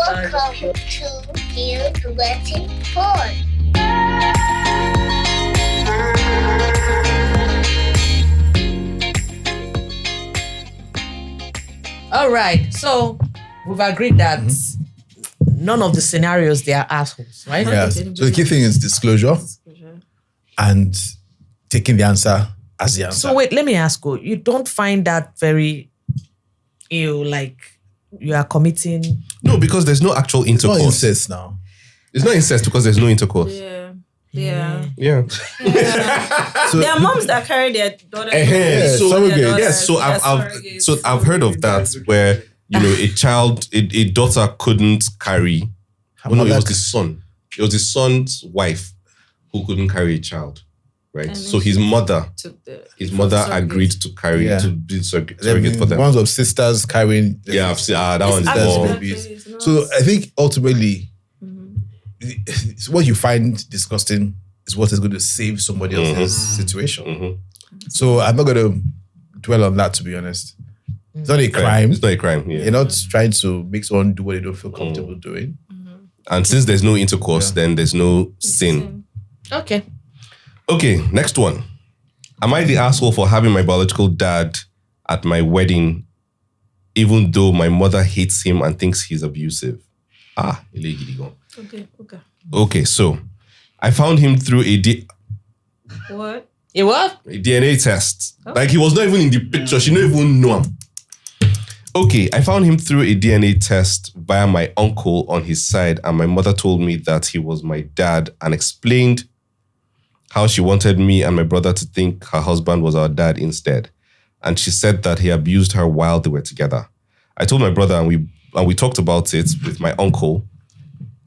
Welcome to Feel the Waiting Pod. All right, so we've agreed that none of the scenarios they are assholes, right? Yeah. So the key thing is disclosure and taking the answer as the answer. So wait, let me ask you don't find that very like you are committing? No, because there's no actual It's not intercourse. incest now. It's not incest because there's no intercourse. Yeah. So There are moms that carry their daughters. So surrogate. yes, so I've heard of that where a daughter couldn't carry. Her Oh no, it mother- was the son. It was the son's wife who couldn't carry a child, right? And So then his mother surrogate. agreed to carry Yeah. to be surrogate there have for been them. ones of sisters carrying. Yeah, I've seen that one. It's Is more. babies. So I think ultimately, what you find disgusting is what is going to save somebody else's situation. So I'm not going to dwell on that, to be honest. It's not a crime. It's not a crime. Yeah. You're not trying to make someone do what they don't feel comfortable doing. And since there's no intercourse, then there's no sin. Okay. Okay, next one. Am I the asshole for having my biological dad at my wedding, even though my mother hates him and thinks he's abusive? Okay, so I found him through What? A what? a DNA test. Like he was not even in the picture. She didn't even know him. Okay, I found him through a DNA test via my uncle on his side, and my mother told me that he was my dad and explained how she wanted me and my brother to think her husband was our dad instead. And she said that he abused her while they were together. I told my brother and we talked about it with my uncle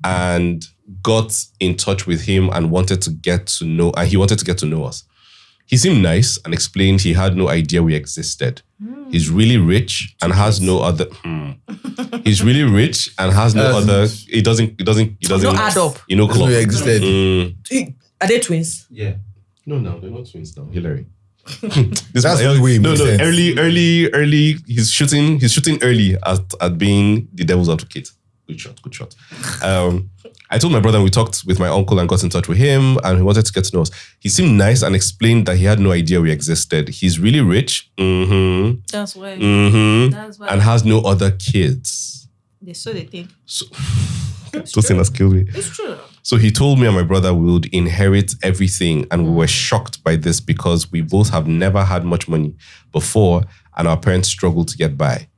and got in touch with him and he wanted to get to know us. He seemed nice and explained he had no idea we existed. He's really rich and has no other. He's really rich and has no other. He doesn't. No add up. You know, That's why you existed. Are they twins? Yeah. No, they're not twins now. Hilary. That's the way it makes sense. Early. He's shooting early at being the devil's advocate. Good shot. I told my brother and we talked with my uncle and got in touch with him and he wanted to get to know us. He seemed nice and explained that he had no idea we existed. He's really rich. That's why. That's why. And has no other kids. They think. Those things killed me. It's true. So he told me and my brother we would inherit everything and we were shocked by this because we both have never had much money before and our parents struggled to get by.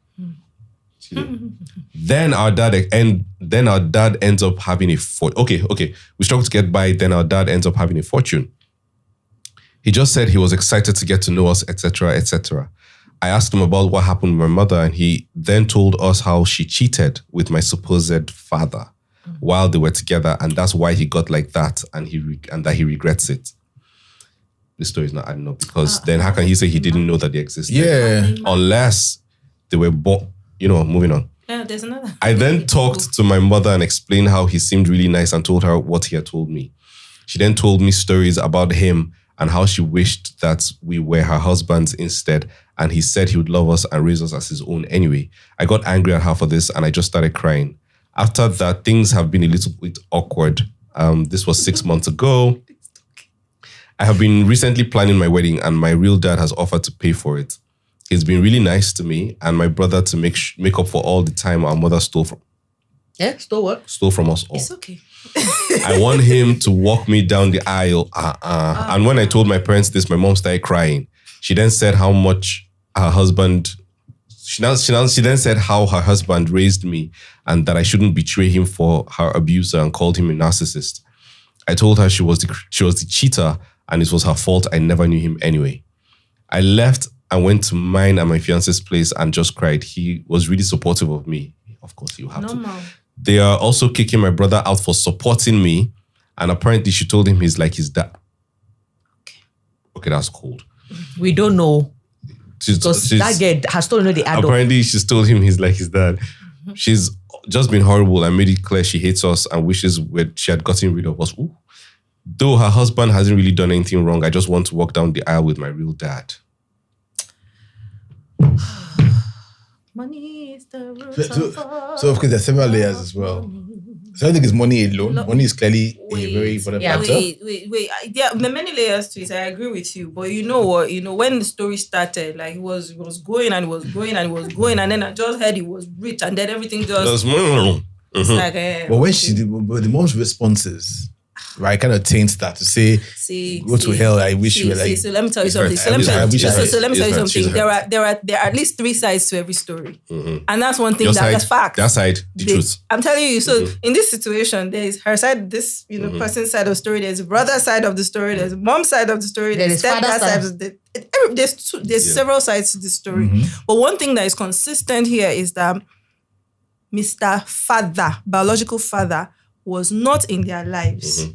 Then our dad ends up having a fortune. Okay. We struggle to get by, then our dad ends up having a fortune. He just said he was excited to get to know us, etc., etc. I asked him about what happened with my mother and he then told us how she cheated with my supposed father while they were together and that's why he got like that and that he regrets it. This story is not adding up because then how can he say he didn't know that they existed? Yeah. Unless they were born. Moving on. Yeah, there's another. I then talked to my mother and explained how he seemed really nice and told her what he had told me. She then told me stories about him and how she wished that we were her husbands instead. And he said he would love us and raise us as his own anyway. I got angry at her for this and I just started crying. After that, things have been a little bit awkward. This was 6 months ago. I have been recently planning my wedding and my real dad has offered to pay for it. He's been really nice to me and my brother to make up for all the time our mother stole from us all. It's okay. I want him to walk me down the aisle. And when I told my parents this, my mom started crying. She then said how much her husband. She then said how her husband raised me and that I shouldn't betray him for her abuser and called him a narcissist. I told her she was the cheater and it was her fault. I never knew him anyway. I left and went to mine and my fiance's place and just cried. He was really supportive of me. Of course, you have to. They are also kicking my brother out for supporting me. And apparently she told him he's like his dad. Okay, that's cold. We don't know. Because that girl has told me the adult. Apparently she's told him he's like his dad. She's just been horrible and made it clear she hates us and wishes she had gotten rid of us. Ooh. Though her husband hasn't really done anything wrong, I just want to walk down the aisle with my real dad. Money is the root So of course, there's several layers as well. So I don't think it's money alone. Money is clearly a very important factor. Wait. There are many layers to it. I agree with you. But you know what? When the story started, like it was going and it was going and it was going, and then I just heard he was rich, and then everything just. It's like, but when she did, but the mom's responses, right, kind of taints that to say, go to hell. I wish you were like. So let me tell you something. So let me tell you something. There are at least 3 sides to every story, and that's one thing that's fact. That side, the truth. I'm telling you. So in this situation, there is her side, this person's side of the story. There's brother's side of the story. There's mom's side of the story. There's stepdad's side of the. There's several sides to the story. But one thing that is consistent here is that Mr. Father, biological father, was not in their lives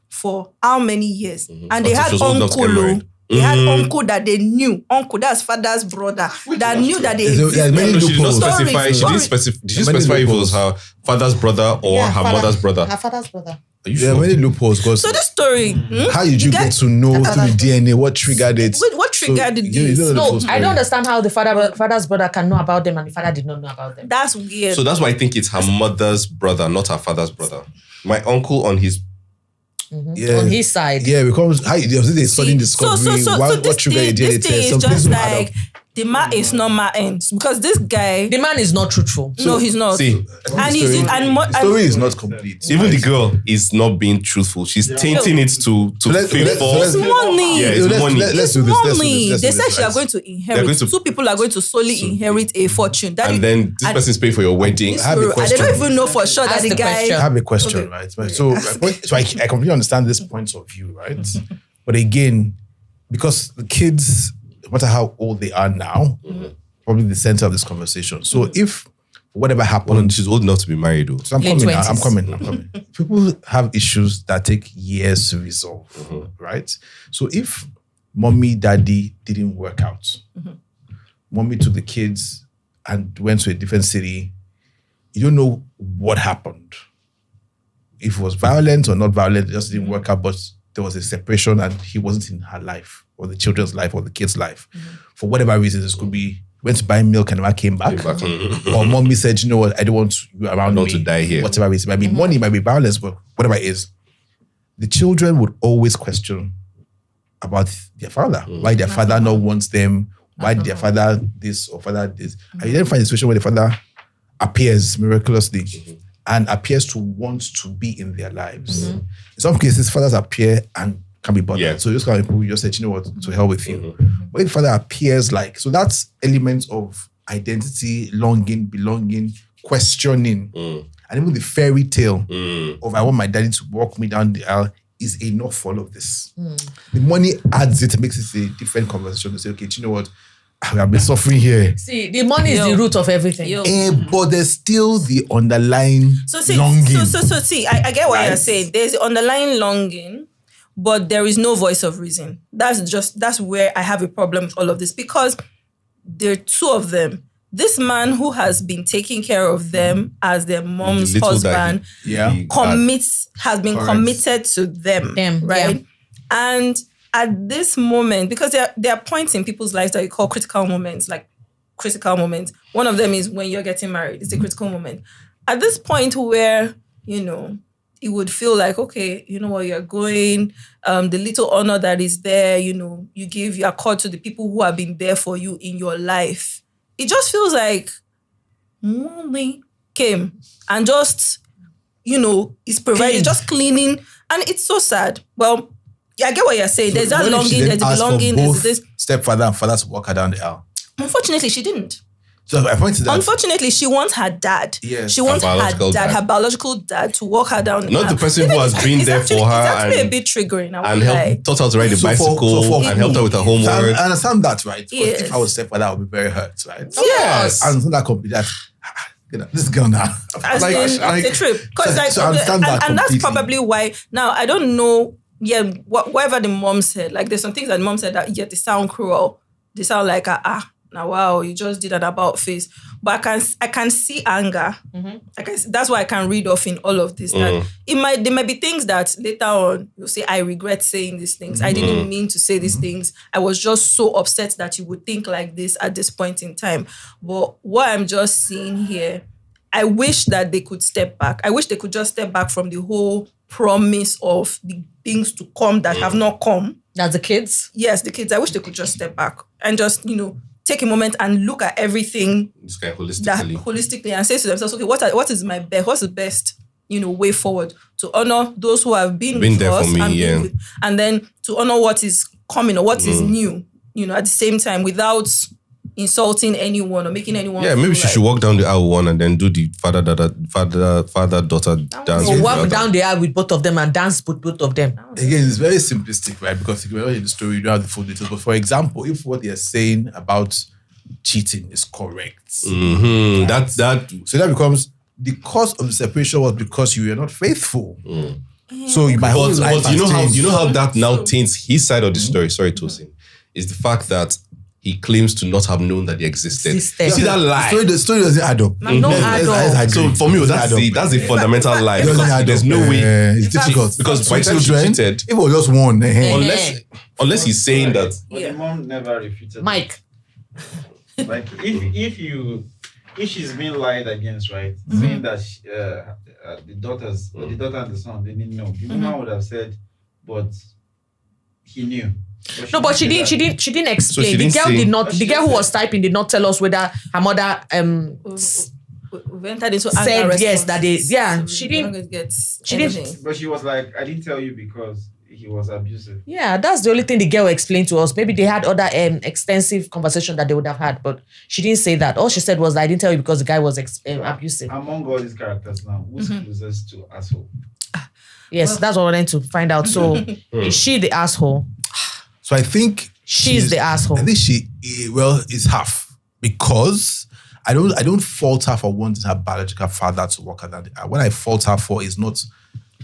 for how many years? And they had uncle. They had uncle that they knew. Uncle, that's father's brother. That knew that they existed. She did not specify. Did she specify if it was her father's brother or her mother's brother? Her father's brother. There are many loopholes. So this story. How did you get to know through the DNA? What triggered it? What triggered this? No, I don't understand how the father's brother can know about them and the father did not know about them. That's weird. So that's why I think it's her mother's brother, not her father's brother. My uncle on his on his side. Yeah, because how there was a sudden discovery. What triggered this it? thing is just like the man is not my ends because this guy. The man is not truthful. No, he's not. See, the story is not complete. Even the girl is not being truthful. She's tainting it to favor. It's money. Yeah, it's money. Let's do this. They said she are going to inherit. 2 people are going to solely inherit a fortune. And then this person's paying for your wedding. I have a question. They don't even know for sure that the guy. I have a question, right? So I completely understand this point of view, right? But again, because the kids, no matter how old they are now, probably the center of this conversation. So if whatever happened, she's old enough to be married, though. So I'm coming. People have issues that take years to resolve, right? So if mommy, daddy didn't work out, mommy took the kids and went to a different city, you don't know what happened. If it was violent or not violent, it just didn't work out, but there was a separation and he wasn't in her life or the children's life or the kids' life. For whatever reasons, it could be went to buy milk and never came back. Or mommy said, you know what, I don't want you around me. To die here. Whatever reason. It might be money, it might be violence, but whatever it is. The children would always question about their father. Why their father not wants them. Why their father this or father this. And you then find a situation where the father appears miraculously and appears to want to be in their lives. In some cases, fathers appear and can be bothered. Yeah. So just kind of people just said, you know what, to hell with you. But if the father appears like, so that's elements of identity, longing, belonging, questioning. And even the fairy tale of I want my daddy to walk me down the aisle is enough for all of this. The money adds it, makes it a different conversation to say, okay, do you know what? I've been suffering here. See, the money is the root of everything. But there's still the underlying longing. See, I get what you're saying. There's the underlying longing, but there is no voice of reason. That's where I have a problem with all of this because there are 2 of them. This man who has been taking care of them as their mom's husband has been committed to them, right? Yeah. And at this moment, because there are points in people's lives that you call critical moments, like critical moments. One of them is when you're getting married. It's a critical moment. At this point where, it would feel like, okay, you know what, you're going, the little honor that is there, you give your accord to the people who have been there for you in your life. It just feels like mommy came and just, is providing, just cleaning. And it's so sad. Well, I get what you're saying. There's that longing, there's the belonging, there's this. Stepfather and father to walk her down the aisle. Unfortunately, she didn't. So I point to that. Unfortunately, she wants her dad. Yes. She wants her biological dad to walk her down the aisle. Not the person who has been there for her. It's actually a bit triggering. And taught her to ride a bicycle and helped her with her homework. I understand that, right? Yes. If I was stepfather, I would be very hurt, right? Yes. And it's not that complete. This girl now. It's a trip. And that's probably why, now, I don't know, whatever the mom said, like there's some things that the mom said that, they sound cruel. They sound like, now wow, you just did an about face. But I can see anger. That's why I can read off in all of this. That there might be things that later on you'll say, I regret saying these things. I didn't mean to say these things. I was just so upset that you would think like this at this point in time. But what I'm just seeing here, I wish that they could step back. I wish they could just step back from the whole promise of the things to come that have not come. That's the kids? Yes, the kids. I wish they could just step back and just, take a moment and look at everything holistically and say to themselves, okay, what's the best, way forward to honor those who have been with there us for me, and then to honor what is coming or what is new, at the same time without insulting anyone or making anyone. Yeah, maybe she should walk down the aisle one and then do the father-daughter dance. Or walk down the aisle with both of them and dance with both of them. Again, it's very simplistic, right? Because if you're in the story, you don't have the full details. But for example, if what they're saying about cheating is correct, So that becomes the cause of the separation was because you were not faithful. So my whole life but you know how that now taints his side of the story. Sorry, Tosin, is the fact that he claims to not have known that they existed. You see that lie? The story doesn't add up. So for me, that's the fundamental lie. Because there's no way. It's difficult. Because by the time she cheated, it was just one. Unless he's saying that. But the mom never refuted. Mike. Like if she's being lied against, right? Saying that the daughter and the son, they didn't know. The woman would have said, but he knew. But she didn't explain. So she didn't say. The girl who was typing did not tell us whether her mother we entered into said yes that she didn't. But she was like, I didn't tell you because he was abusive. Yeah, that's the only thing the girl explained to us. Maybe they had other extensive conversation that they would have had, but she didn't say that. All she said was, I didn't tell you because the guy was abusive. Among all these characters now, who's closest to asshole? Yes, that's what I wanted to find out. So is she the asshole? So I think she's the asshole. I think it's half, because I don't fault her for wanting her biological father to work at that. What I fault her for is not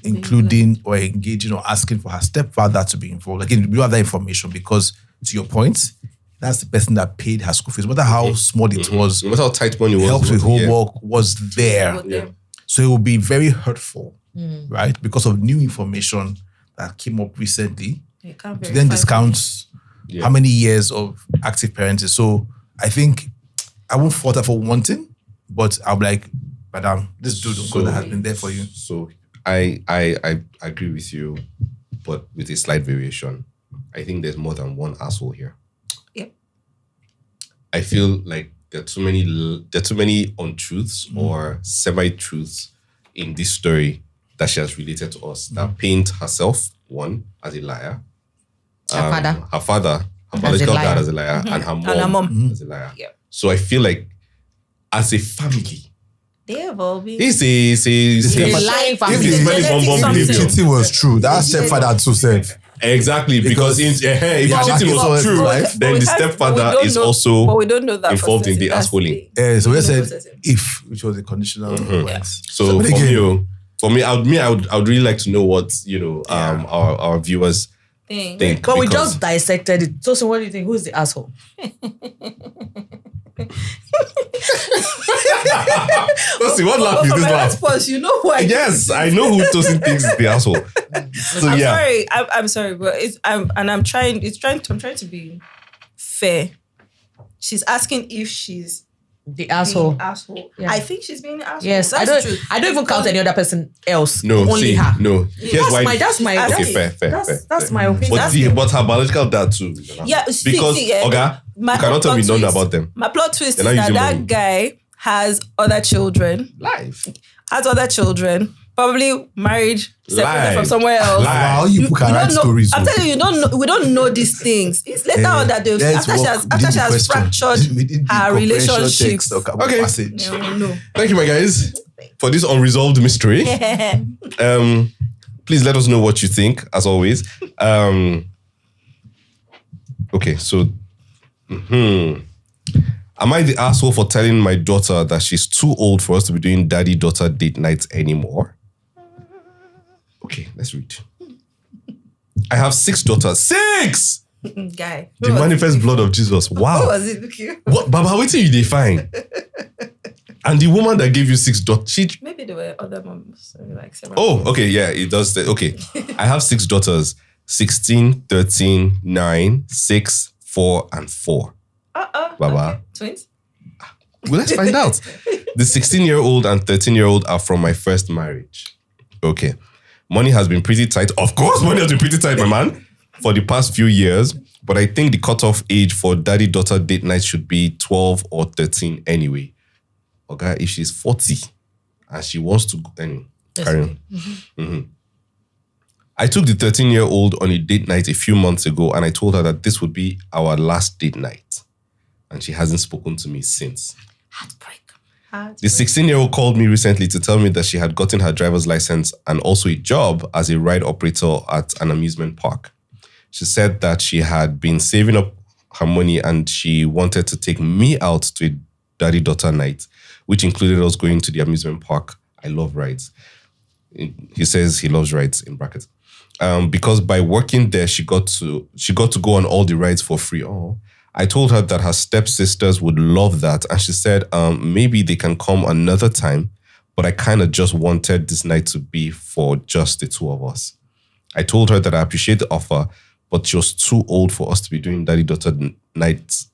including or engaging or asking for her stepfather to be involved. Again, we don't have that information because, to your point, that's the person that paid her school fees. No matter how small it was, no matter how tight money was, helps with homework was there. Yeah. So it will be very hurtful, right? Because of new information that came up recently. To then discount how many years of active parenting. So I think I won't fault her for wanting, but I'll be like, Madam, this dude that has been there for you. So I agree with you, but with a slight variation. I think there's more than one asshole here. Yep. I feel like there are too many untruths or semi-truths in this story that she has related to us that paint herself, one, as a liar. Her father, her biological dad as a liar, and her mom as a liar. Yep. So I feel like as a family, they have all been. It's a lying family. If it's very bomb If cheating was true, that stepfather too said. Exactly, because if cheating was true, then the stepfather is also but we don't know that involved in the assholing. So we said if, which was a conditional. So for me, I would really like to know what our viewers think. But we just dissected it. So what do you think? Who's the asshole? Tosin, what laugh is this laugh? Response, you know why? Yes, I know who Tosin thinks is the asshole. So I'm sorry, but I'm trying to be fair. She's asking if she's the asshole. Yeah. I think she's being the asshole. Yes, that's true. I don't even count any other person else. No, only her. No, That's my my opinion. But her biological dad too. Yeah, because you cannot tell me none about them. My plot twist is that guy has other children. Has other children. Probably married, separated from somewhere else. Wow, you can write stories. I'm telling you, we don't know these things. It's later on that after she has fractured her relationships. Okay. No. Thank you, my guys, for this unresolved mystery. Please let us know what you think, as always. Okay, so am I the asshole for telling my daughter that she's too old for us to be doing daddy-daughter date nights anymore? Okay, let's read. I have 6 daughters. 6! Guy. The manifest blood of Jesus. What Wow. was it? Look you. What? Baba, what you define? And the woman that gave you 6 daughters, Maybe there were other moms. Like several. oh, okay, yeah, it does. Okay, I have 6 daughters: 16, 13, 9, 6, 4, and 4. Baba. Okay. Twins? Well, let's find out. The 16-year-old and 13-year-old are from my first marriage. Okay. Money has been pretty tight. Of course, money has been pretty tight, my man, for the past few years. But I think the cutoff age for daddy-daughter date night should be 12 or 13 anyway. Okay, if she's 40 and she wants to go, anyway, carry on. I took the 13-year-old on a date night a few months ago and I told her that this would be our last date night. And she hasn't spoken to me since. Heartbreak. The 16-year-old called me recently to tell me that she had gotten her driver's license and also a job as a ride operator at an amusement park. She said that she had been saving up her money and she wanted to take me out to a daddy-daughter night, which included us going to the amusement park. I love rides. He says he loves rides in brackets. Because by working there, she got to go on all the rides for free. Oh, I told her that her stepsisters would love that. And she said, maybe they can come another time, but I kind of just wanted this night to be for just the two of us. I told her that I appreciate the offer, but she was too old for us to be doing daddy-daughter nights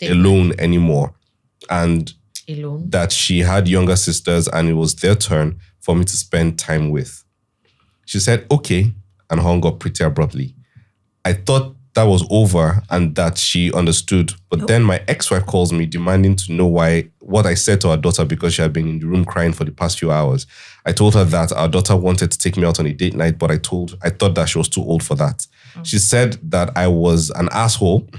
alone anymore. And that she had younger sisters and it was their turn for me to spend time with. She said, okay, and hung up pretty abruptly. I thought that was over and that she understood. But then my ex-wife calls me demanding to know what I said to our daughter because she had been in the room crying for the past few hours. I told her that our daughter wanted to take me out on a date night, but I thought that she was too old for that. She said that I was an asshole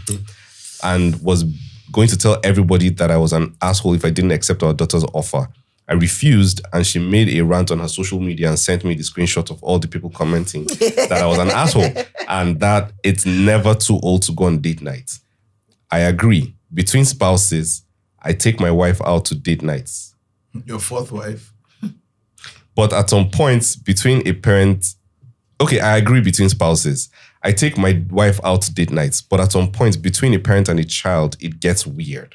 and was going to tell everybody that I was an asshole if I didn't accept our daughter's offer. I refused and she made a rant on her social media and sent me the screenshot of all the people commenting that I was an asshole and that it's never too old to go on date nights. I agree. Between spouses, I take my wife out to date nights. Your fourth wife. But at some point between a parent... Okay, I agree between spouses. I take my wife out to date nights, but at some point between a parent and a child, it gets weird.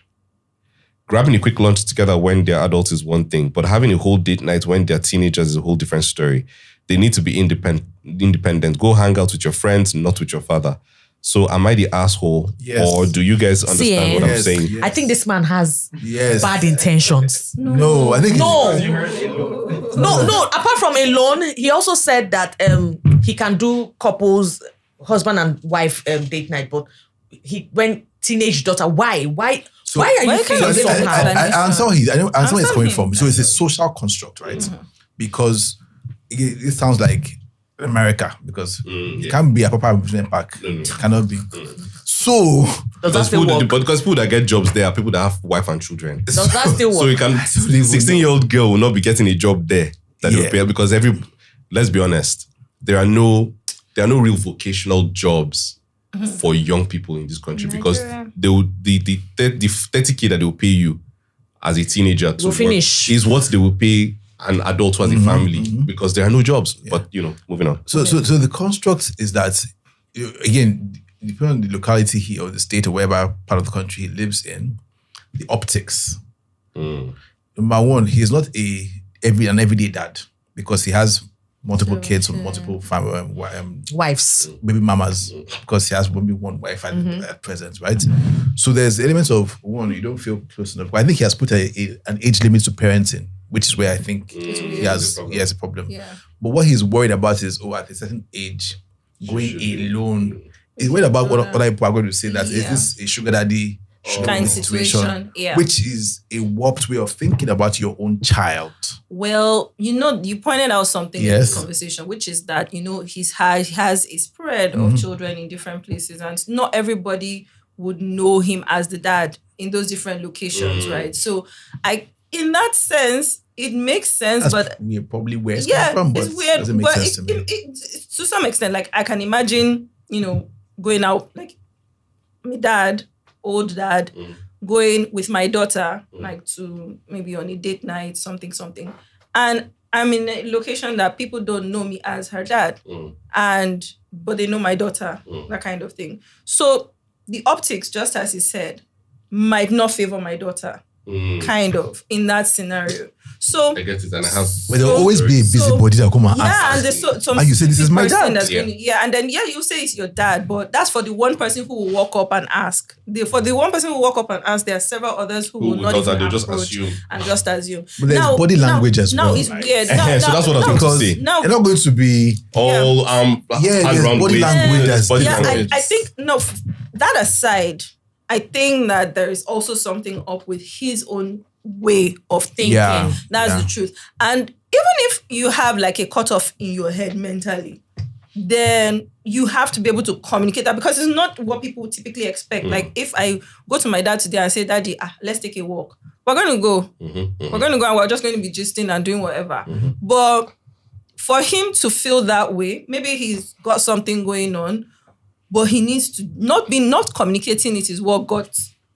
Grabbing a quick lunch together when they're adults is one thing, but having a whole date night when they're teenagers is a whole different story. They need to be independent. Go hang out with your friends, not with your father. So am I the asshole? Yes. Or do you guys understand what I'm saying? Yes. I think this man has Yes. bad intentions. No, I think No. No, apart from alone, he also said that he can do couples, husband and wife date night, but when teenage daughter, why are you feeling so hard? I answer where he's coming him. from. So it's a social construct, right? Because it sounds like America, because it can't be a proper amusement park. It cannot be. So Does that still work? Because people that get jobs there are people that have wife and children. Does that still work? So you can 16-year-old girl will not be getting a job there that they will pay because let's be honest, there are no real vocational jobs for young people in this country because they will the 30K that they will pay you as a teenager to work is what they will pay an adult who has a family because there are no jobs. Yeah. But moving on. So the construct is that again, depending on the locality he or the state or wherever part of the country he lives in, the optics. Number one, he is not an everyday dad because he has multiple kids from multiple family wives, baby mamas, because he has maybe one wife at present, right? So there's elements of one, you don't feel close enough. But I think he has put an age limit to parenting, which is where I think he has a problem. Yeah. But what he's worried about is at a certain age, going alone. He's worried about what other people are going to say that is this a sugar daddy kind situation, which is a warped way of thinking about your own child. Well, you pointed out something in this conversation, which is that, he has a spread of children in different places and not everybody would know him as the dad in those different locations, right? So in that sense, it makes sense, but we're probably where it's coming from, but it's weird, doesn't make but sense to me. To some extent, like I can imagine, going out, like my dad, old dad, going with my daughter, like to maybe on a date night, something. And I'm in a location that people don't know me as her dad, but they know my daughter, that kind of thing. So the optics, just as he said, might not favor my daughter, kind of, in that scenario. So I get it, and I have. But there'll always be a busybody that come and ask. and there's some and you say, this is my dad. And then you say it's your dad, but that's for the one person who will walk up and ask. For the one person who will walk up and ask, there are several others who will not even just approach assume. and just assume. But there's body language as well. Now it's weird. So that's what I was going to say. Now, They're not going to be All there's body language as body well. language. I think that aside, I think that there is also something up with his own way of thinking. Yeah. That's the truth. And even if you have like a cutoff in your head mentally, then you have to be able to communicate that, because it's not what people typically expect. Like if I go to my dad today and say, Daddy, let's take a walk. We're going to go. We're going to go and we're just going to be gisting and doing whatever. But for him to feel that way, maybe he's got something going on, but he needs to not communicating it is what got,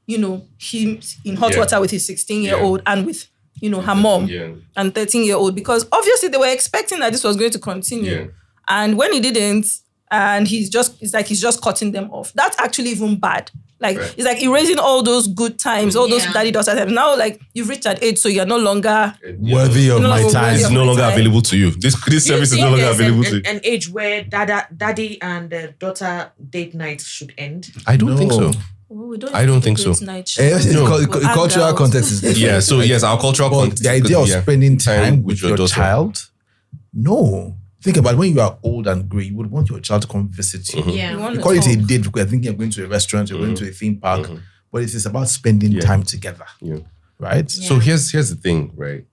him in hot water with his 16-year-old and with, her mom and 13-year-old, because obviously they were expecting that this was going to continue. Yeah. And when he didn't, and he's just cutting them off. That's actually even bad. Like, it's like erasing all those good times, all those daddy-daughter times. Now, like, you've reached that age, so you're no longer worthy of my time. It's no longer available to you. This service is no longer available to you. An age where daddy and daughter date night should end. I don't think so. I don't think so. Cultural context is different. Yeah, so yes, our cultural But context. the idea of spending time with your daughter. child, no. Think about when you are old and grey, you would want your child to come visit you. Yeah. You call it a date because I think you're going to a restaurant, you're going to a theme park, but it is about spending time together. Yeah. Right? So here's the thing, right?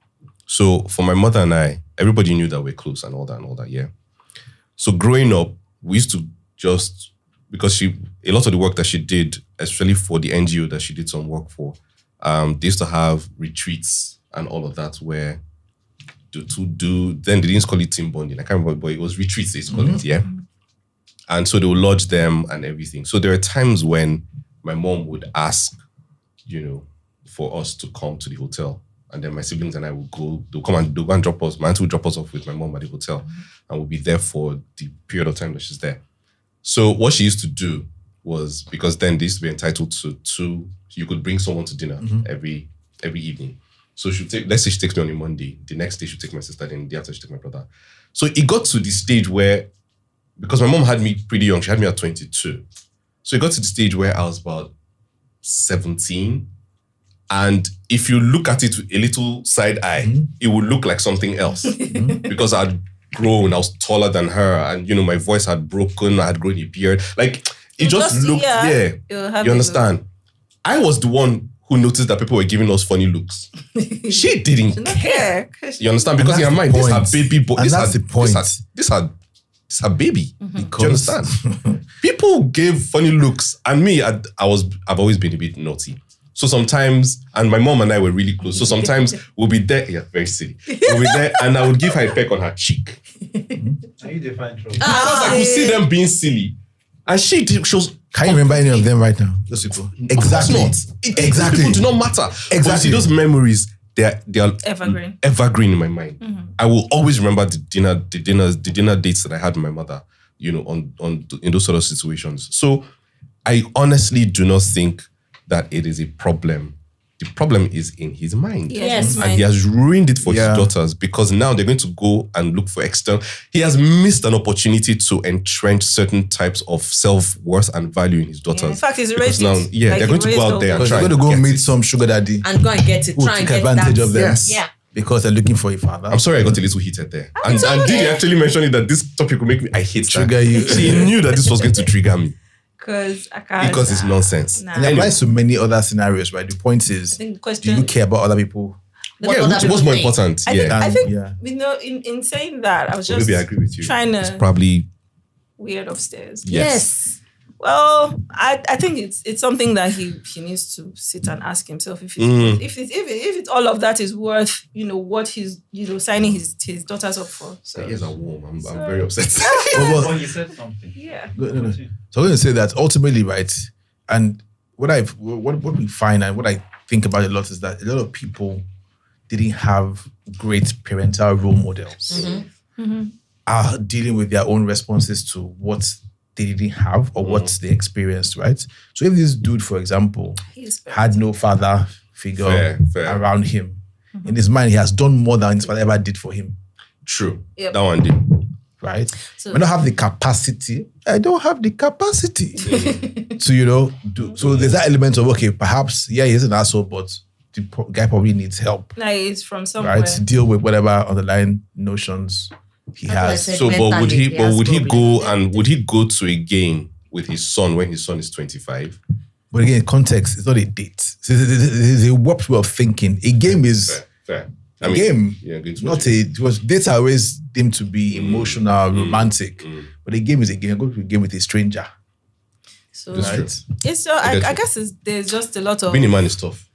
So for my mother and I, everybody knew that we're close and all that, yeah. So growing up, we used to just, because a lot of the work that she did, especially for the NGO that she did some work for, they used to have retreats and all of that where then they didn't call it team bonding. I can't remember, but it was retreats they used to call it, yeah. And so they would lodge them and everything. So there are times when my mom would ask, for us to come to the hotel. And then my siblings and I would go, they'll go and drop us. My auntie would drop us off with my mom at the hotel. And we'll be there for the period of time that she's there. So what she used to do was, because then they used to be entitled to you could bring someone to dinner every evening. So let's say she takes me on a Monday. The next day she'll take my sister, then the after she take my brother. So it got to the stage where, because my mom had me pretty young, she had me at 22. So it got to the stage where I was about 17. And if you look at it with a little side eye, it would look like something else. Because I'd grown, I was taller than her, and my voice had broken, I had grown a beard. Like, it just looked, you understand? I was the one who noticed that people were giving us funny looks. She didn't care. You understand? Because in her mind, this is her baby boy. That's the point. This is her baby. Do you understand? People gave funny looks, and me, I've always been a bit naughty. So sometimes, and my mom and I were really close. So sometimes we'll be there. Yeah, very silly. We'll be there, and I would give her a peck on her cheek. Are you define trouble? Because I could see them being silly, and she was. Can you remember any of them right now? Those people. Exactly. Of course not. Exactly. People do not matter. Exactly. But see, those memories, they are evergreen in my mind. I will always remember the dinner dates that I had with my mother. In those sort of situations. So I honestly do not think that it is a problem. The problem is in his mind. Yes. And he has ruined it for his daughters, because now they're going to go and look for external. He has missed an opportunity to entrench certain types of self-worth and value in his daughters. In fact, he's because raised now, they're going to go out there and Because try they're going to go meet some sugar daddy And go and get it. who Try and take get advantage that. of them. Yes. Yeah. Because they're looking for a father. I'm sorry I got a little heated there. And did he actually mention it that this topic will make me, I hate Trigger that. you. She knew that this was going to trigger me. Because I can't. Because it's nonsense. Nah. And it applies to many other scenarios, right? The point is, I think the do question. you care about other people? What's more important? I think Yeah. in saying that, I was just Maybe I agree with you. trying It's to probably weird upstairs. Yes. Well, I think it's something that he needs to sit and ask himself if it's all of that is worth what he's signing his daughters up for. So ears are warm. I'm very upset. Oh, you said something. yeah. No. So I'm going to say that ultimately, right? And what we find and what I think about a lot is that a lot of people didn't have great parental role models are dealing with their own responses to what they didn't have or what they experienced, right? So if this dude, for example, had no father figure Fair. around him, in his mind, he has done more than his father ever did for him, True. Yep. That one did. right? So- I don't have the capacity. I don't have the capacity to, do. So there's that element of, okay, perhaps, he's an asshole, but the guy probably needs help, Like it's from somewhere. right? To deal with whatever underlying notions he That's what I has. said. So, but would he? Mentally, he has Would he go problems. and would he go to a game with his son when his son is 25? But again, context, it's not a date. It's a warped way of thinking. A game is Fair. a game, Yeah, going to not watch it. because dates are always deemed to be emotional, romantic. But a game is a game. You go to a game with a stranger, So That's true. right? it's just, I guess there's just a lot of Being a man is tough.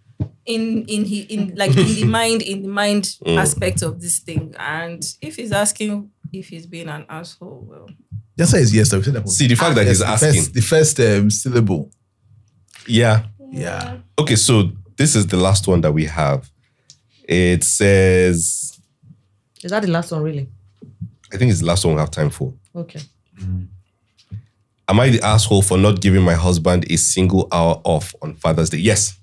in the mind aspect of this thing. And if he's asking if he's being an asshole, well, The answer is yes. I've said that. See, the fact that he's asking. the first syllable. Yeah. Yeah. Okay, so this is the last one that we have. It says, Is that the last one, really? I think it's the last one we have time for. Okay. Am I the asshole for not giving my husband a single hour off on Father's Day? Yes.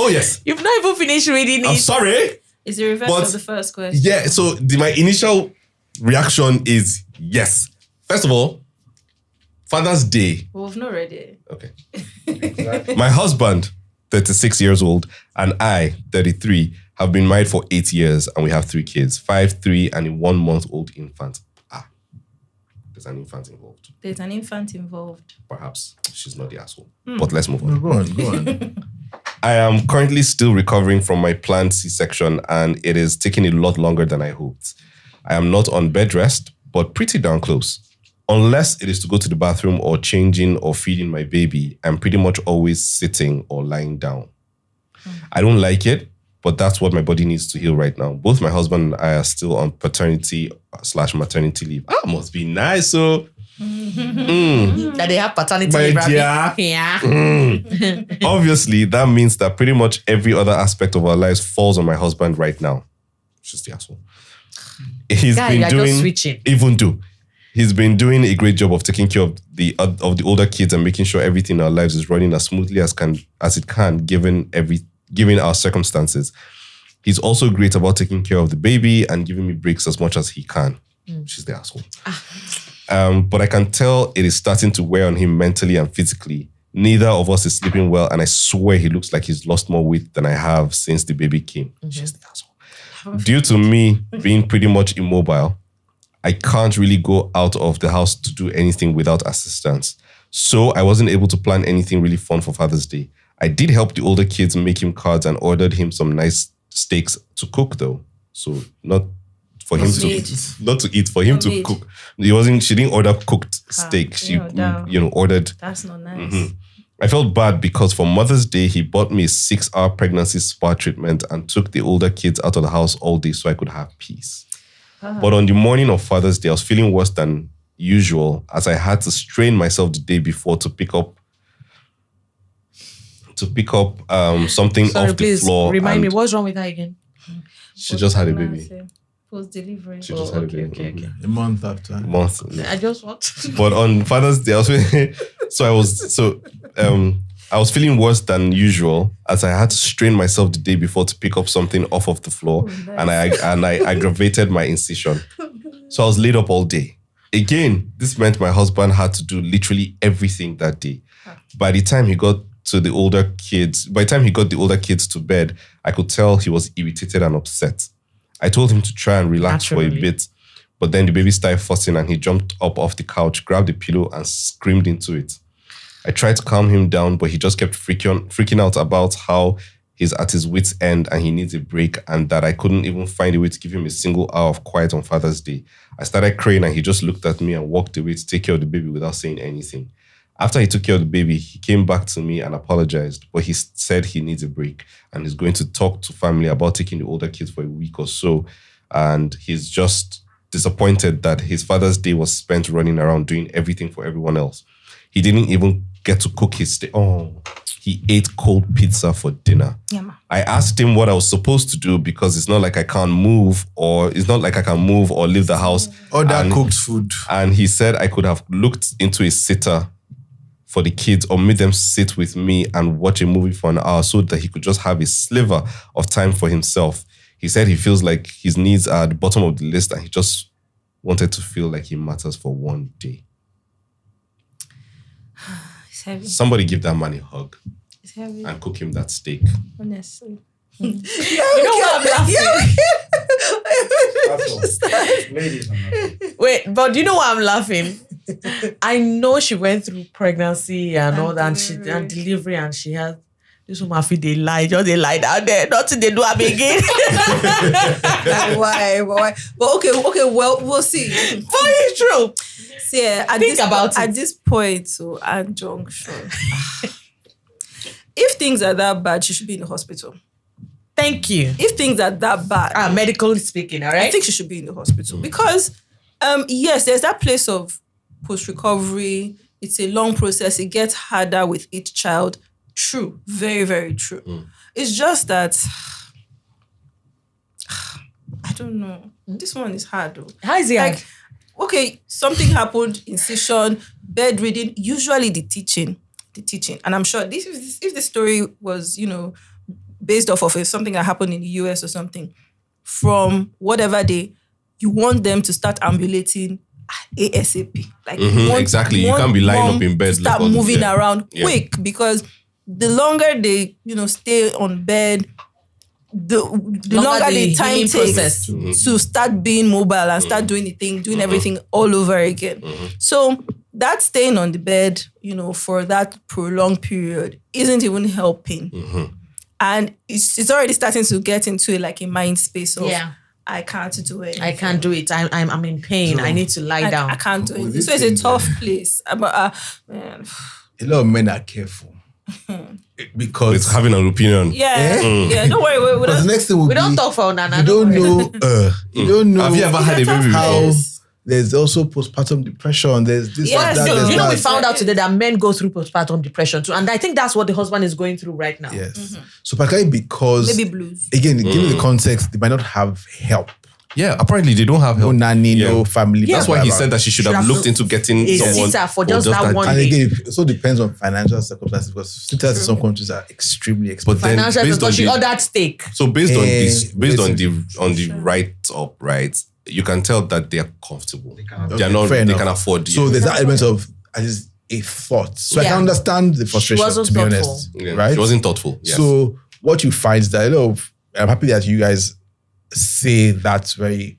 Oh, yes. You've not even finished reading I'm it. sorry. it's the reverse But- of the first question. Yeah, so my initial reaction is yes. First of all, Father's Day. Well, we've not read it. Okay. My husband, 36 years old, and I, 33, have been married for 8 years and we have 3 kids, 5, 3, and a 1-month-old infant. There's an infant involved. There's an infant involved. Perhaps she's not the asshole. But let's move on. No, go on. I am currently still recovering from my planned C-section and it is taking a lot longer than I hoped. I am not on bed rest, but pretty darn close. Unless it is to go to the bathroom or changing or feeding my baby, I'm pretty much always sitting or lying down. I don't like it, but that's what my body needs to heal right now. Both my husband and I are still on paternity/maternity leave. Must be nice. So, That they have paternity My leave. Ravi. dear. Yeah. obviously, that means that pretty much every other aspect of our lives falls on my husband right now. Just the asshole. He's Guy, been you're just doing, switching. even though he's been doing a great job of taking care of the older kids and making sure everything in our lives is running as smoothly as it can, given our circumstances. He's also great about taking care of the baby and giving me breaks as much as he can. She's the asshole. But I can tell it is starting to wear on him mentally and physically. Neither of us is sleeping well, and I swear he looks like he's lost more weight than I have since the baby came. She's the asshole. Due to me being pretty much immobile, I can't really go out of the house to do anything without assistance. So I wasn't able to plan anything really fun for Father's Day. I did help the older kids make him cards and ordered him some nice steaks to cook though. So not for him Not to made. not to eat, for him Not to made. cook. She didn't order cooked steak. She ordered. That's not nice. Mm-hmm. I felt bad because for Mother's Day, he bought me a 6-hour pregnancy spa treatment and took the older kids out of the house all day so I could have peace. But on the morning of Father's Day, I was feeling worse than usual as I had to strain myself the day before to pick up something Sorry, off please the floor. remind me, and what's wrong with her again? She just had a baby. Post delivery. She just had a baby. Okay. A month after. Month. I just what? But on Father's Day, I was feeling worse than usual as I had to strain myself the day before to pick up something off of the floor, and I aggravated my incision. So I was laid up all day. Again, this meant my husband had to do literally everything that day. By the time he got the older kids to bed, I could tell he was irritated and upset. I told him to try and relax for a Naturally. bit, but then the baby started fussing and he jumped up off the couch, grabbed the pillow and screamed into it. I tried to calm him down, but he just kept freaking out about how he's at his wit's end and he needs a break and that I couldn't even find a way to give him a single hour of quiet on Father's Day. I started crying and he just looked at me and walked away to take care of the baby without saying anything. After he took care of the baby, he came back to me and apologized, but he said he needs a break and he's going to talk to family about taking the older kids for a week or so. And he's just disappointed that his Father's Day was spent running around doing everything for everyone else. He didn't even get to cook his steak. Oh, he he ate cold pizza for dinner. Yeah, ma. I asked him what I was supposed to do because it's not like I can move or leave the house. Or that cooked food. And he said I could have looked into a sitter for the kids or made them sit with me and watch a movie for an hour so that he could just have a sliver of time for himself. He said he feels like his needs are at the bottom of the list and he just wanted to feel like he matters for one day. It's heavy. Somebody give that man a hug It's heavy. and cook him that steak. Honestly. You know what I'm laughing? That's all. Ladies and gentlemen. Wait, but do you know why I'm laughing? I know she went through pregnancy and all that, and delivery, and she had this woman feel they lie, just they lie down there, nothing they do am again. Why? But okay, well, we'll see. But it's true. See, at this point, so at junction, if things are that bad, she should be in the hospital. Thank you. If things are that bad, medically speaking, all right? I think she should be in the hospital because, yes, there's that place of post-recovery. It's a long process. It gets harder with each child. True. Very, very true. It's just that, I don't know. This one is hard though. How is it hard? Like, okay, something happened, incision, bedridden, usually the teaching. And I'm sure if the story was, based off of something that happened in the US or something, from whatever day, you want them to start ambulating ASAP. Like Exactly. You can't be lying up in bed. to start moving around quick because the longer they, stay on bed, the longer the time takes to start being mobile and start doing the thing, doing everything all over again. So that staying on the bed, for that prolonged period isn't even helping. And it's already starting to get into a mind space of I can't do it. I can't do it. I'm in pain. I need to lie down. I can't do it. So it's a tough place. Man. A lot of men are careful. Because it's having an opinion. Yeah, don't worry. the next thing we don't talk for Nana. You don't know. You don't know. Have you ever had a baby how there's also postpartum depression. There's this. Yes, that, there's we that. found out today that men go through postpartum depression too, and I think that's what the husband is going through right now. Yes. So particularly because Baby blues. Again, given the context, they might not have help. Yeah, apparently they don't have No help. nanny, no family. That's why he said that she should have looked into getting a someone sitter for just that one And day. again, it also depends on financial circumstances because sitters in some countries are extremely expensive. But then Financial, based on because she the, ordered steak. so based on this, based on listen. the write up, right? You can tell that they are comfortable. They are not. Fair They enough. can afford. So there's that element of at least a thought. So I Yeah. can understand the frustration, wasn't to be thoughtful. honest. Yeah, Right? She wasn't thoughtful. Yes. So what you find is that I'm happy that you guys say that very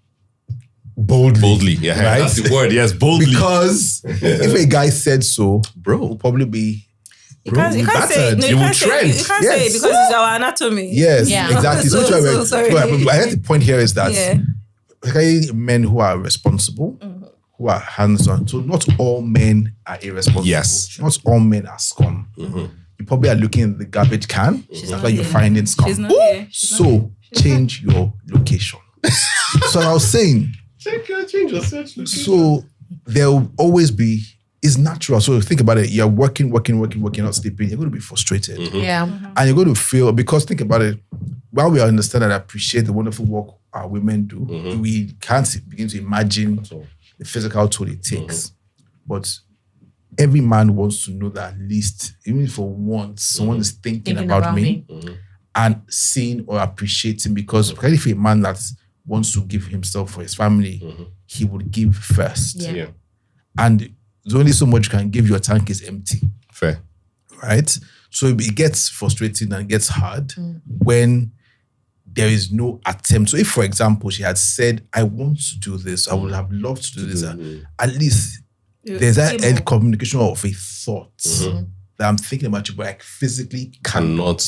boldly. Yeah, Right? that's the word. Yes, boldly. Because if a guy said so, Bro. it will probably be You can't say battered. it. You You will can't say trend. it because Yes. it's our anatomy. Yes, Yeah. exactly. So sorry. I guess the point here is that Yeah. particularly men who are responsible, who are hands-on. So not all men are irresponsible. Yes. Not all men are scum. You probably are looking in the garbage can. That's not why you're here. finding scum. She's not here. She's not So change your location. So I was saying, Change your search. so there will always be, it's natural. So think about it. You're working, not sleeping. You're going to be frustrated. Yeah. And you're going to feel, because think about it, while we understand and appreciate the wonderful work our women do, we can't begin to imagine the physical toll it takes. But every man wants to know that at least, even for once, someone is thinking about me and seeing or appreciating, because if a man that wants to give himself for his family, he would give first. Yeah. And there's only so much you can give, your tank is empty. Fair. Right? So it gets frustrating and gets hard when there is no attempt. So if, for example, she had said, I want to do this, I would have loved to do this, at least there's that end communication of a thought that I'm thinking about you, but I physically cannot.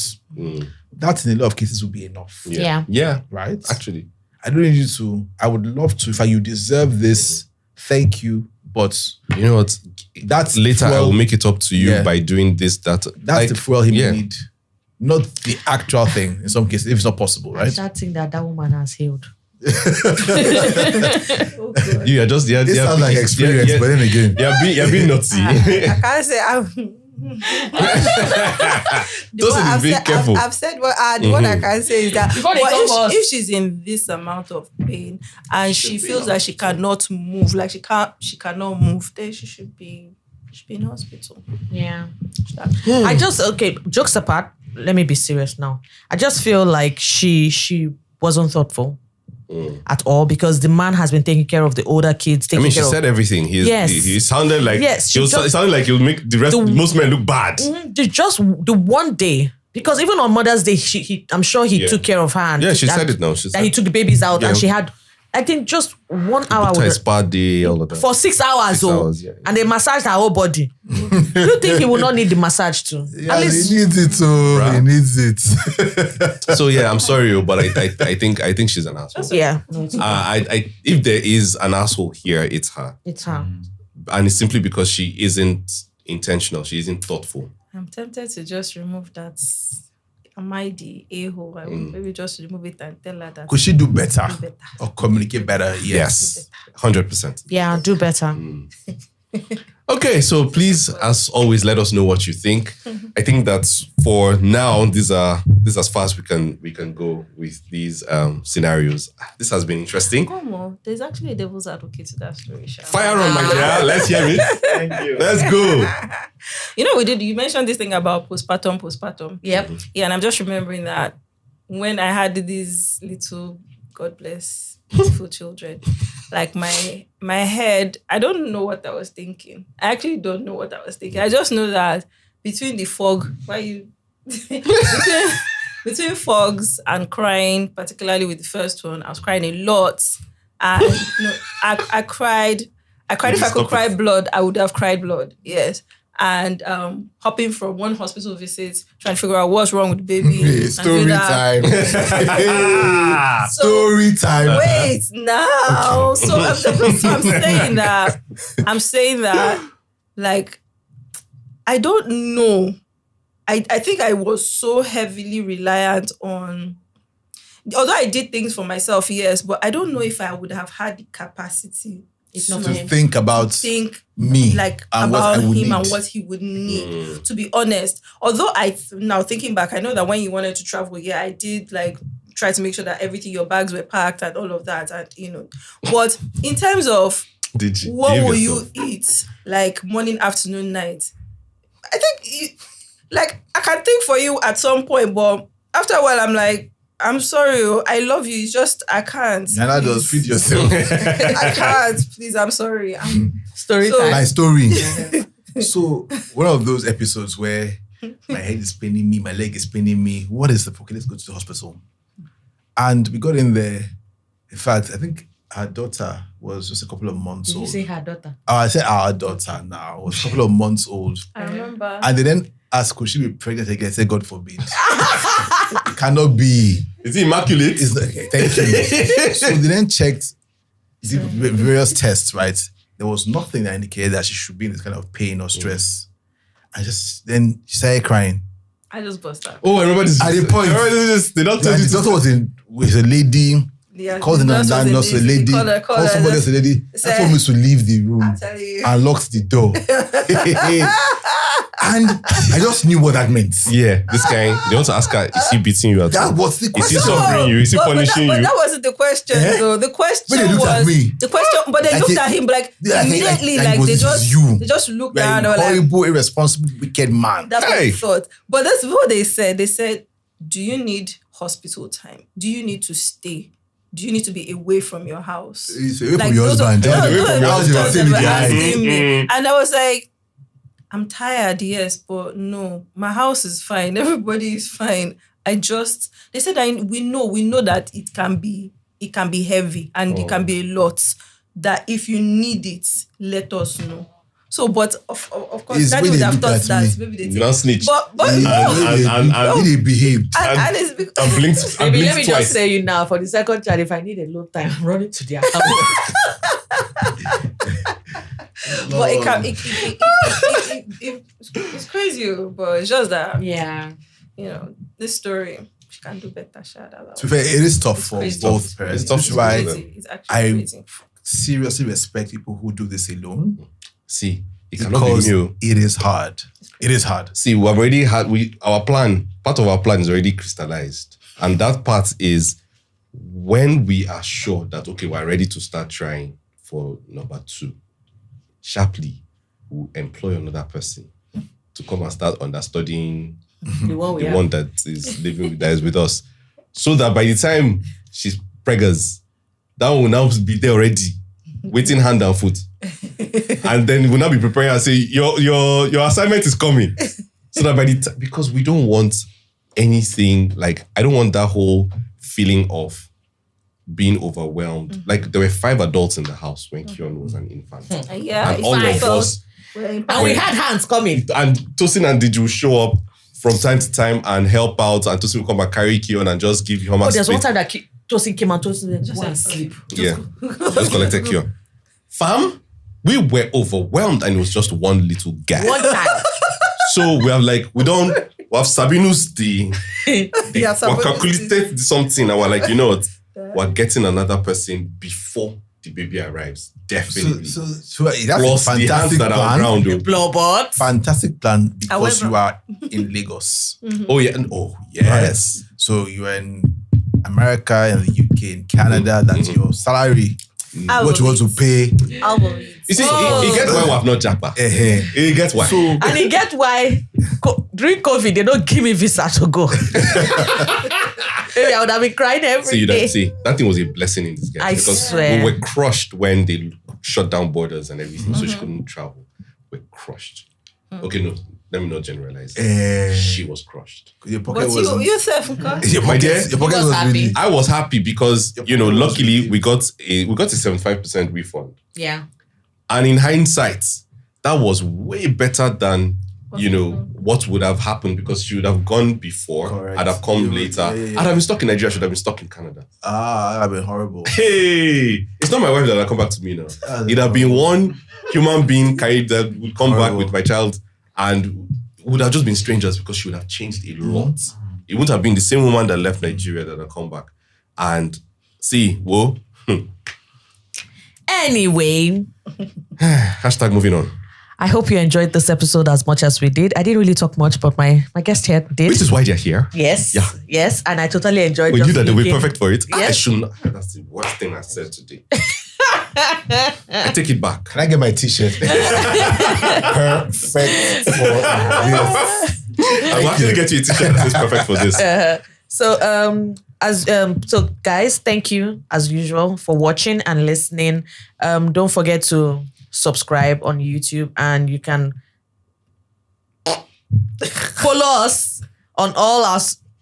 That in a lot of cases would be enough. Yeah. Yeah. Right? Actually. I don't need you to, I would love to, if you deserve this, thank you, but You know what? that's Later, I will make it up to you Yeah. by doing this, that. That's the fuel he yeah. need. Not the actual thing in some cases, if it's not possible, right? That thing that woman has healed. You are just, This sounds like experience, but then again. You're being naughty. I can't say Tosin is being careful. I've said what what I can say is that Before they but come us. if she's in this amount of pain and she feels that she cannot move, like she cannot move, then she should be in hospital. Yeah. I just, okay, jokes apart, let me be serious now. I just feel like she wasn't thoughtful at all because the man has been taking care of the older kids. I mean, she care said everything. Yes. He sounded like Yes, it sounded like he'll make most men look bad. just the one day. Because even on Mother's Day, I'm sure he took care of her. And Yeah, she that- said it now. That he took the babies out and she had, I think, just 1 hour with His spa day, all of that. for 6 hours. 6 hours, yeah. And they massaged her whole body. You think he will not need the massage too? Yeah, At least he needs it. So he needs it. So yeah, I'm sorry, but I think she's an asshole. yeah, If there is an asshole here, it's her, it's her. and it's simply because she isn't intentional. She isn't thoughtful. I'm tempted to just remove that. Am I the a-hole? I will maybe just remove it and tell her that. Could she do better? Do better. Or communicate better? Yes, 100%. Yeah, do better. Okay, so please, as always, let us know what you think. I think that for now, this is as far as we can go with these scenarios. This has been interesting. Come on, there's actually a devil's advocate to that story. Sha. Fire on, my dear. Let's hear it. Thank you. Let's go. You know, you mentioned this thing about postpartum. Yep. Yeah, and I'm just remembering that when I had these little, God bless, beautiful children, like my head, I don't know what I was thinking. I actually don't know what I was thinking. I just know that between the fog, between fogs and crying, particularly with the first one, I was crying a lot. And I cried. If I could cry blood, I would have cried blood. Yes. And hopping from one hospital visit, trying to figure out what's wrong with the baby. Story time. So- Story time. Wait, now. So I'm saying that, like, I don't know. I think I was so heavily reliant on, although I did things for myself, yes, but I don't know if I would have had the capacity not To him. think about think me like and what about I would him need. and what he would need. To be honest, although now thinking back, I know that when you wanted to travel, yeah, I did like try to make sure that your bags were packed and all of that, and But in terms of Did you? what Behave will yourself. you eat, like morning, afternoon, night, I think I can think for you at some point, but after a while, I'm like, I'm sorry, I love you. It's just I can't. Nana, just feed yourself. I can't. Please, I'm sorry. Story So- time. My story. So one of those episodes where my head is paining me, my leg is paining me. What is the fuck? Let's go to the hospital. And we got in there. In fact, I think her daughter was just a couple of months Did you old. say her daughter? Oh, I said our daughter now was a couple of months old. I remember. And they then asked, could she be pregnant again? I said, God forbid. It cannot be. Is it immaculate? It's not, okay, thank you. So they then checked the various tests, right? There was nothing that indicated that she should be in this kind of pain or stress. Then she started crying. I just bust out. Oh, I remember this. At the point- I remember this. The doctor. And the doctor was a lady, Yeah, called the nurse was nurse a lady, called her, called somebody else a lady. I Said- told me to leave the room I'm telling you. and locked the door. And I just knew what that meant. Yeah, this guy. They want to ask her, is he beating you at That all? was the Is he question. suffering you? Is he punishing but you? that wasn't the question, Eh? though. The question When they looked at was me. the question, but they Like looked it- at him like like- immediately, like like, was they this just you? they just looked Like down. They were like, horrible, irresponsible, wicked man. that's what Hey. they thought. But that's what they said. They said, do you need hospital time? Do you need to stay? Do you need to be away from your house? It's away from Like, your those are- husband. those Just are- away those from are your husband. those Same with that the were eyes. asking me. And I was like, I'm tired, yes, but no, my house is fine. Everybody is fine. They said we know that it can be heavy and it can be a lot. That if you need it, let us know. So, but of course, It's Daddy when would they have look thought at that me. maybe they You don't snitch. But And no. they behaved. And it's because I blinked. I Maybe let blinked me twice. just say you now, for the second child, if I need a low time, I'm running to their house. but it can it's crazy, but it's just that Yeah. this story she can do better. Shout out. To be fair, it is tough It's for crazy. both parents. It's tough Which is for why both of them. It's actually crazy. seriously respect people who do this alone. See, It cannot be because new. it is hard. It is hard. See, we've already had part of our plan is already crystallized. And that part is when we are sure that, okay, we're ready to start trying for number 2, sharply, we'll employ another person to come and start understudying The one one that is living that is with us. So that by the time she's preggers, that will now be there already, waiting hand and foot. And then we'll now be preparing and say, your assignment is coming. So that by the time, because we don't want anything, like, I don't want that whole feeling of being overwhelmed. Like, there were 5 adults in the house when Kion was an infant. Yeah, And all of us, and we had hands coming. and Tosin and Diju will show up from time to time and help out, and Tosin will come and carry Kion and just give Ihuoma Oh, there's one space. time that Tosin came and Tosin just and sleep. Yeah, just collected Kion. Fam, we were overwhelmed and it was just one little guy. One time. So we have Sabinus the Yeah, we calculated something and we're like, you know what? We're getting another person before the baby arrives. Definitely. So that's Plus a the hands fantastic that are plan. around. Oh. Blowbot. Fantastic plan because However- you are in Lagos. Oh yeah. Oh yes. So you are in America, in the UK, in Canada. That's your salary. What you want to pay. You see, he gets why we have not Japa. He gets why. And you get why during COVID they don't give me visa to go. Maybe I would have been crying every day. That thing was a blessing in disguise. I because swear. we were crushed when they shut down borders and everything, so she couldn't travel. We're crushed. Okay, no, let me not generalize. She was crushed. Your But pocket was yourself, My dear, your pocket was was happy. really. I was happy because Your pocket was luckily really- we got a 75% refund, Yeah. and in hindsight, that was way better than what would have happened because she would have gone before. Correct. I'd have come Yeah, later. yeah. I'd have been stuck in Nigeria. I should have been stuck in Canada. That would have been horrible. Hey, it's not my wife that will come back to me now. It'd have been one human being carried that would come back with my child and would have just been strangers because she would have changed a lot. It wouldn't have been the same woman that left Nigeria that had come back. And see, whoa. Anyway, Hashtag moving on. I hope you enjoyed this episode as much as we did. I didn't really talk much, but my guest here did. Which is why they're here. Yes. Yeah. Yes. And I totally enjoyed We just knew that they were speaking. perfect for it. I Yes. should not. That's the worst thing I said today. I take it back. Can I get my t-shirt? Perfect for this. I'm actually get you a t-shirt that says perfect for this. So guys, thank you as usual for watching and listening. Don't forget to subscribe on YouTube, and you can follow us on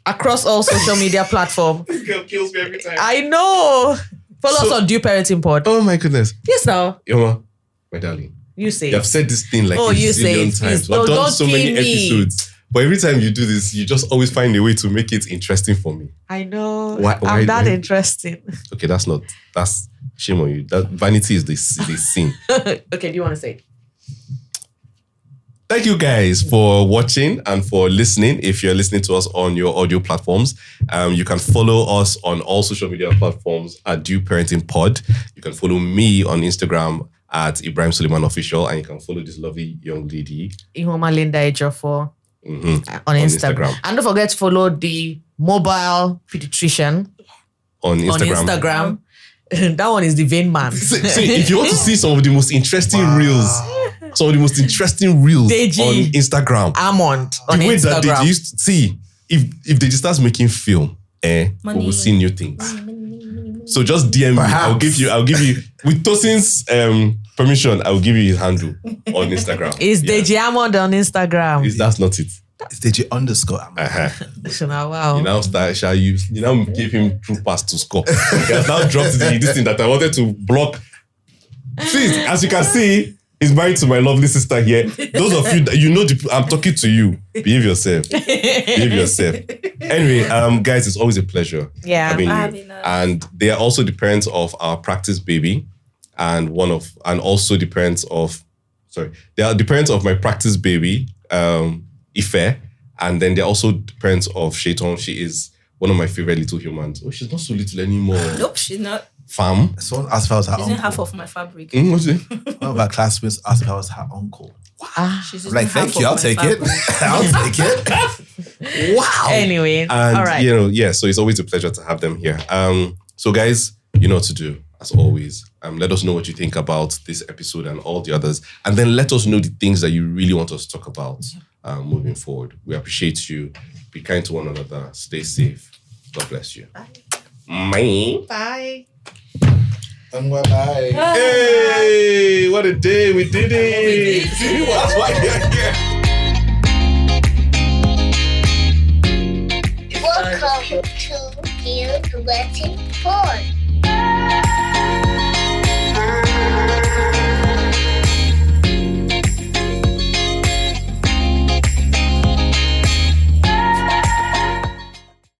across all social media platforms. This girl kills me every time. I know. Follow us on Do Parenting Pod. Oh my goodness. Yes, now Ihuoma, my darling. you say. You have said this thing like Oh, a you say zillion it, please. times. No, I've done don't so many kill me. episodes. But every time you do this, you just always find a way to make it interesting for me. I know. Why- I'm that why- interesting. Okay, that's shame on you. That vanity is the sin. Okay, do you want to say it? Thank you guys for watching and for listening. If you're listening to us on your audio platforms, you can follow us on all social media platforms at Do Parenting Pod. You can follow me on Instagram at Ibrahim Suleiman Official, and you can follow this lovely young lady Ihuoma Linda Ejiofor on on Instagram. And don't forget to follow the mobile pediatrician on on Instagram. Instagram. That one is the vein man. See, if you want to see some of the most interesting reels, Deji. on Instagram, Almond on the way that Instagram. they used to see, if they just start making film, we will see new things. So just DM me. I'll give you with Tosin's permission, I'll give you his handle on Instagram. It's Deji Almond on Instagram. That's not it. It's DJ_. Wow. You now start, you now give him true pass to score. He has now dropped this thing that I wanted to block. See, as you can see, he's married to my lovely sister here. Those of you that I'm talking to you. Behave yourself. Behave yourself. Anyway, guys, it's always a pleasure having you. And they are also the parents of our practice baby, and also the parents of they are the parents of my practice baby, Ife, and then they're also the parents of Shaitan. She is one of my favorite little humans. Oh, she's not so little anymore. Nope, she's not. Fam. Someone asked if I was her She's uncle. in half of my fabric. What's it? One of our classmates asked if I was her uncle. She's I'm like, using half thank you, of I'll my take it. fabric. I'll take it. Wow. Anyway, And all right. so it's always a pleasure to have them here. So guys, you know what to do, as always. Let us know what you think about this episode and all the others. And then let us know the things that you really want us to talk about moving forward. We appreciate you. Be kind to one another. Stay safe. God bless you. Bye. Bye. Bye. Hey, what a day. We did it. That's why you're here. Welcome to Dear Waiting Pod.